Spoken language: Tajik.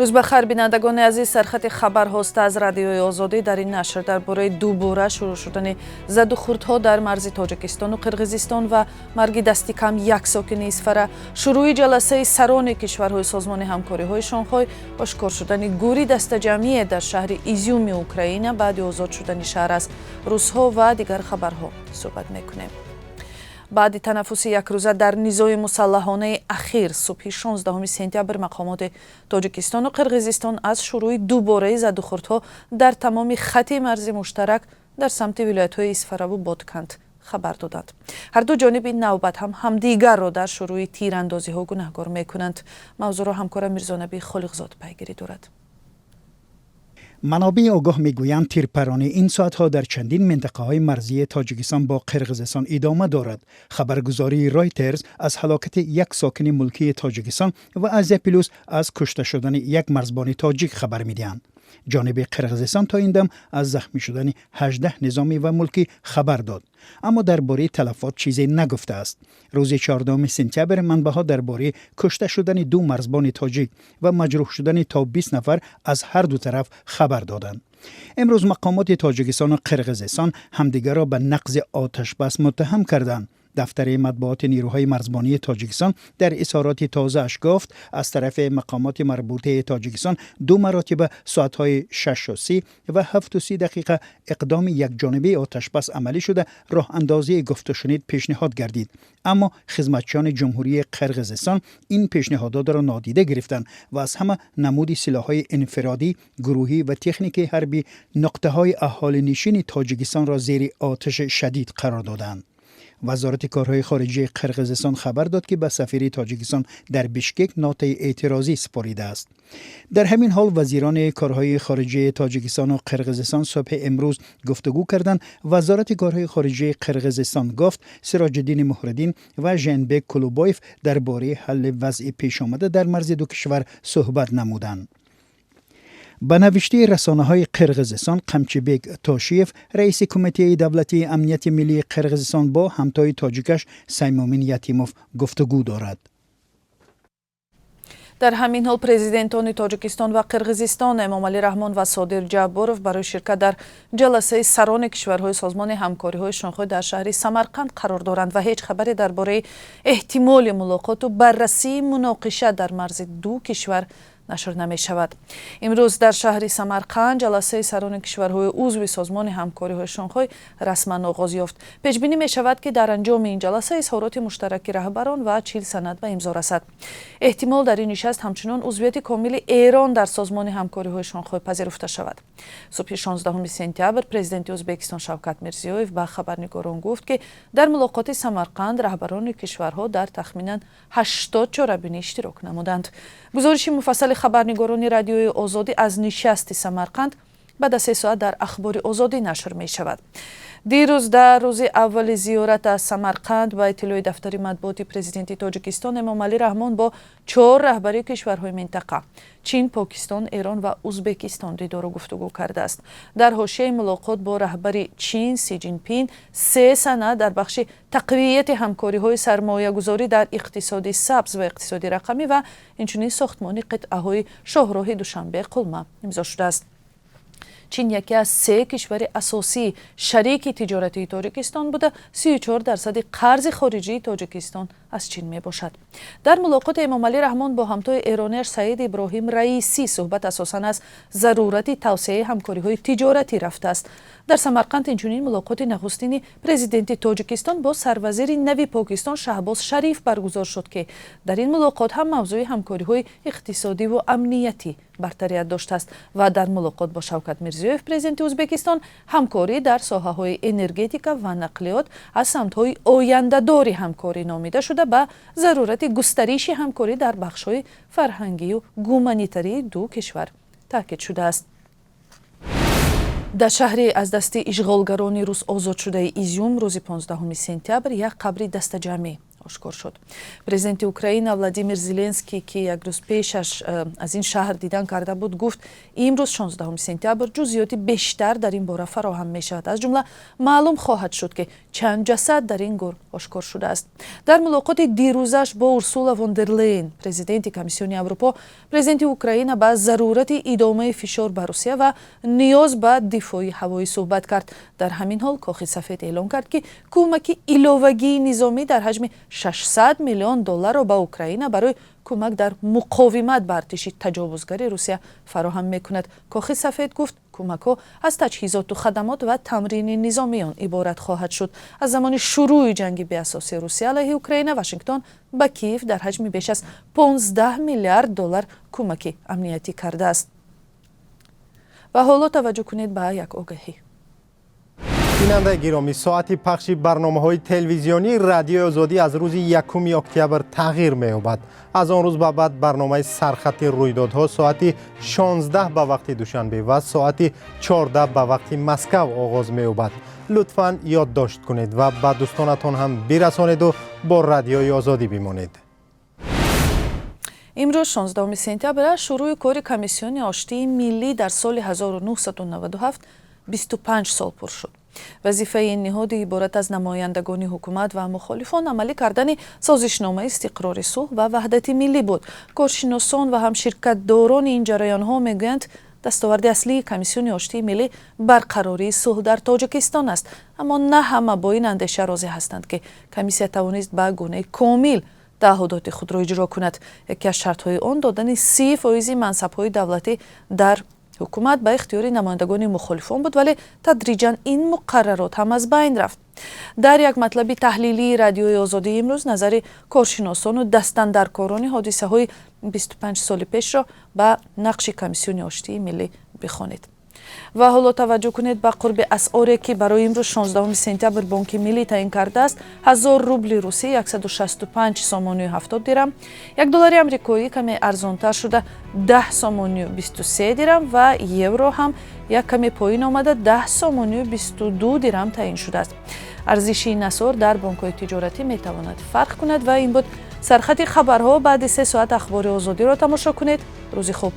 روز بخیر بینندگان عزیز، سرخط خبرهاست از رادیوی آزادی. در این نشر درباره دوباره شروع شدن زد و خوردها در مرز تاجیکستان و قرقیزستان و مرگ دستی کم یک ساکن اسفره، شروع جلسه سران کشورهای سازمان همکاری‌های شانگهای، آشکار شدن گوری دست جمعی در شهر ایزیوم اوکراین بعد آزاد شدن شهر از روس‌ها و دیگر خبرها صحبت می‌کنیم. بعد تنفس یک روزه در نیزوی مسلحانه اخیر صبح 16 سپتامبر مقامات تاجیکستان و قرقیزستان از شروع دوباره زد و خوردها در تمام خط مرزی مشترک در سمت ولایت‌های اسفره و بادکند خبر دادند. هر دو جانب این نوبت هم همدیگر را در شروع تیراندازی‌ها گناهکار می‌کنند. موضوع را همکارم میرزانبی خالقزاد پیگیری دارد. منابع آگاه میگویند تیرپرانی این ساعتها در چندین منطقه های مرزی تاجیکستان با قرقیزستان ادامه دارد. خبرگزاری رایترز از هلاکت یک ساکن ملکی تاجیکستان و از پلوس از کشته شدن یک مرزبان تاجیک خبر میدهند. جانب قرقیزستان تا این دم از زخمی شدن 18 نظامی و ملکی خبر داد، اما درباره تلفات چیزی نگفته است. روز 14 سپتامبر منبع‌ها درباره کشته شدن دو مرزبان تاجیک و مجروح شدن تا 20 نفر از هر دو طرف خبر دادند. امروز مقامات تاجیکستان و قرقیزستان همدیگر را به نقض آتش بس متهم کردند. دفتر مطبوعات نیروهای مرزبانی تاجیکستان در اظهارات تازه‌اش گفت از طرف مقامات مربوطه تاجیکستان دو مراتب ساعت‌های 6:30 و 7:30 اقدام یک جانبه آتش بس عملی شده راه اندازی گفت و شنید پیشنهاد گردید، اما خدمتچیان جمهوری قرقیزستان این پیشنهادات را نادیده گرفتند و از همه نمود سلاح‌های انفرادی، گروهی و تکنیک حربی نقطه‌های اهالی نشین تاجیکستان را زیر آتش شدید قرار دادند. وزارت کارهای خارجه قرقیزستان خبر داد که به سفیر تاجیکستان در بیشکک نوت اعتراضی سپاریده است. در همین حال وزیران کارهای خارجه تاجیکستان و قرقیزستان صبح امروز گفتگو کردند. وزارت کارهای خارجه قرقیزستان گفت سراج الدین مهردین و ژنبک کلوبایف درباره حل وضع پیش آمده در مرز دو کشور صحبت نمودند. به نوشته رسانه‌های قرقیزستان، قمچیبک تاشیف رئیس کمیته دولتی امنیت ملی قرقیزستان با همتای تاجیکش سیمومین یتیموف گفتگو دارد. در همین حال پرزیدنتان تاجیکستان و قرقیزستان امامعلی رحمان و صادر جعباروف برای شرکت در جلسه سران کشورهای سازمان همکاری‌های شانگهای در شهر سمرقند قرار دارند و هیچ خبری درباره احتمال ملاقات و بررسی مناقشه در مرز دو کشور نشر نمی شود. امروز در شهر سمرقند جلسه سران کشورهای عضو سازمان همکاری‌های شانگهای رسما آغاز یافت. پیش‌بینی می شود که در انجام این جلسه اظهارات مشترک رهبران و 40 سند به امضا رسد. احتمال در این نشست همچنین عضویت کامل ایران در سازمان همکاری‌های شانگهای پذیرفته شود. صبح 16 سپتامبر پرزیدنت ازبکستان شوکت میرزیویف به خبرنگاران گفت که در ملاقات سمرقند رهبران کشورها در تخمیناً 80 چاره‌بینی اشتراک نمودند. گزارش مفصل خبرنگاران رادیوی آزادی از نشست سمرقند بعد از 3 ساعت در اخبار آزادی نشر می شود. دیروز در روز اول زیارت از سمرقند و اطلاع دفتر مطبوعات پرزیدنت تاجیکستان امامعلی رحمان با 4 رهبر کشورهای منطقه چین، پاکستان، ایران و ازبکستان دیدار و گفتگو کرده است. در حاشیه ملاقات با رهبر چین سی جین پین 3 سند در بخش تقویت همکاری‌های سرمایه‌گذاری در اقتصاد سبز و اقتصاد رقمی و همچنین ساختمان قطعه‌های شاهراه دوشنبه قلمه امضا شده است. چین یکی از 3 کشور اساسی شریک تجارتی تاجیکستان بوده. 34% قرض خارجی تاجیکستان از چین می باشد. در ملاقات امامعلی رحمان با همتای ایرانیش سعید ابراهیم رئیسی صحبت اساساً از ضرورت توسعه همکاری‌های تجارتی رفته است. در سمرقند اینچنین ملاقات نخستین پرزیدنت تاجیکستان با سروزیر نو پاکستان شهباز شریف برگزار شد که در این ملاقات هم موضوع همکاری‌های اقتصادی و امنیتی برتریت داشته است و در ملاقات با شوکت میرزیویف پرزیدنت ازبکستان همکاری در ساحه‌های انرژتیکا و نقلیات از سمت‌های آینده‌دار همکاری نامیده شده به ضرورت گسترش همکاری در بخش‌های فرهنگی و گومانیتری دو کشور تاکید شده است. در شهری از دست اشغالگران روس آزاد شده ایزیوم روز 15 سپتامبر یک قبر دست جمعی ошкор шуд. Президенти Украина Владимир Зеленский ки як рӯз пешаш аз ин шаҳр дидан карда буд гуфт имрӯз 16 сентябр ҷузъиёти бештар дар ин бора фароҳам мешавад. аз ҷумла маълум хоҳад шуд ки чанд ҷасад дар ин гур ошкор шудааст. дар мулоқоти дирӯзаш бо Урсула фон дер Лейен президенти Комиссиони Аврупо президенти Украина ба зарурати идомаи фишор ба Русия ва ниёз ба дифои ҳавоӣ суҳбат кард. дар ҳамин ҳол Кохи сафед эълон кард ки кӯмаки иловагии низомӣ дар ҳаҷми $600 миллион ба Украина барои кӯмак дар муқовимат ба артиши таҷовузгари Русия фароҳам мекунад. Кохи сафед гуфт кӯмакҳо аз таҷҳизоту хадамот ва тамрини низомиён иборат хоҳад шуд. аз замони шурӯи ҷанги беасоси Русия алайҳи Украина Вашингтон ба Киев дар ҳаҷми беш аз $15 миллиард кӯмаки амниятӣ кардааст. ва ҳоло таваҷҷӯҳ кунед ба як огаҳӣ. بیننده گرامی ساعت پخش برنامه‌های تلویزیونی رادیو آزادی از روز 1 اکتبر تغییر می‌یابد. از آن روز به بعد برنامه سرخط رویدادها ساعت 16 به وقت دوشنبه و ساعت 14 به وقت مسکو آغاز می‌یابد. لطفاً یادداشت کنید و به دوستانتان هم برسانید و با رادیوی آزادی بمانید. имрӯз 16 сентябр шурӯи кори Комиссиони оштии миллӣ дар соли 1997 25 сол пур шуд. вазифаи ин ниҳоди иборат аз намояндагони ҳукумат ва мухолифон амалӣ кардани созишномаи истиқрори сулҳ ва ваҳдати миллӣ буд. коршиносон ва ҳам ширкатдорони ин ҷараёнҳо мегӯянд дастоварди аслии Комиссиони оштии миллӣ барқарории сулҳ дар Тоҷикистон аст. аммо на ҳама бо ин андеша розӣ ҳастанд ки комиссия тавонист ба гунаи комил таъҳудоти худро иҷро кунад. яке аз шартҳои он додани 30% мансабҳои давлатӣ дар ҳукумат ба ихтиёри намояндагони мухолифон буд, вале тадриҷан ин муқаррарот ҳам аз байн рафт. дар як матлаби таҳлилии радиои озодӣ имрӯз назари коршиносону дастандаркорони ҳодисаҳои 25 соли пешро ба нақши Комиссиони оштии миллӣ бихонед. ва ҳоло таваҷҷӯҳ кунед ба қурби асъоре ки барои имрӯз 16 сентябр бонки миллӣ таъин кардааст. 1000 рубли русӣ 165 сомонию 70 дирам, $1 амрикоӣ каме арзонтар шуда 10 сомонию 23 дирам ва евро ҳам як каме поин омада 10 сомонию 22 дирам таъин шудааст. арзиши ин асъор дар бонкҳои тиҷоратӣ метавонад фарқ кунад. ва ин буд сархати хабарҳо. баъди 3 соат ахбори озодиро тамошо кунед. рӯзи хуб.